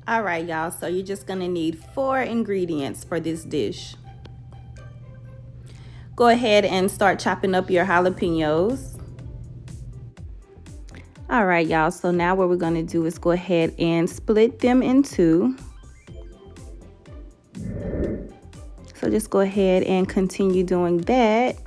All right, y'all, so you're just gonna need 4 ingredients for this dish. Go ahead and start chopping up your jalapeños. All right, y'all, so now what we're gonna do is go ahead and split them in 2. So just go ahead and continue doing that.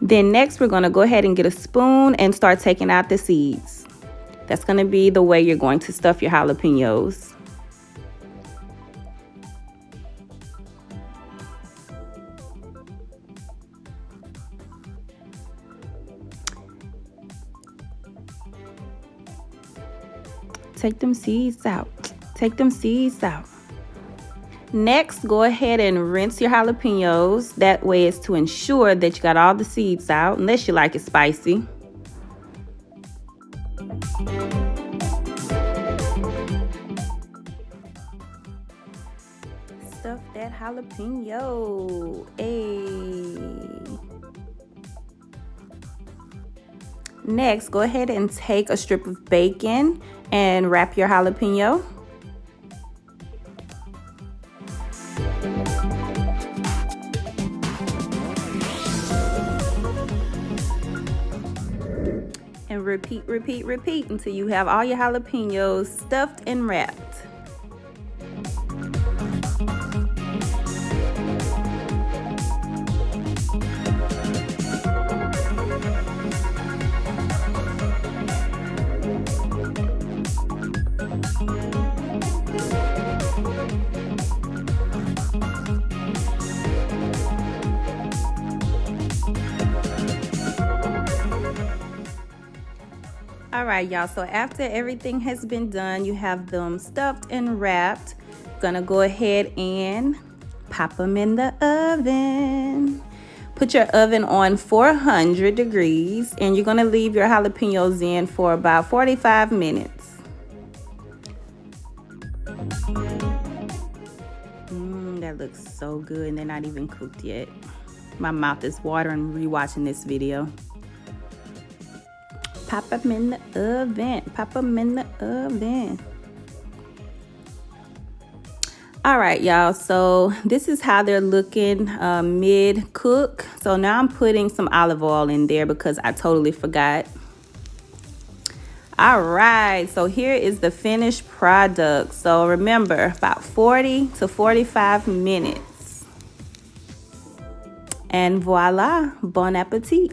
Then next, we're gonna go ahead and get a spoon and start taking out the seeds. That's gonna be the way you're going to stuff your jalapeños. Take them seeds out. Take them seeds out. Next, go ahead and rinse your jalapeños. That way is to ensure that you got all the seeds out, unless you like it spicy. Stuff that jalapeno. Ayy. Next, go ahead and take a strip of bacon and wrap your jalapeno. And repeat, repeat, repeat until you have all your jalapenos stuffed and wrapped. All right, y'all, so after everything has been done, you have them stuffed and wrapped. Gonna go ahead and pop them in the oven. Put your oven on 400 degrees, and you're gonna leave your jalapenos in for about 45 minutes. That looks so good, and they're not even cooked yet. My mouth is watering rewatching this video. Pop them in the oven. Pop them in the oven. All right, y'all. So this is how they're looking mid-cook. So now I'm putting some olive oil in there because I totally forgot. All right. So here is the finished product. So remember, about 40 to 45 minutes. And voila, bon appetit.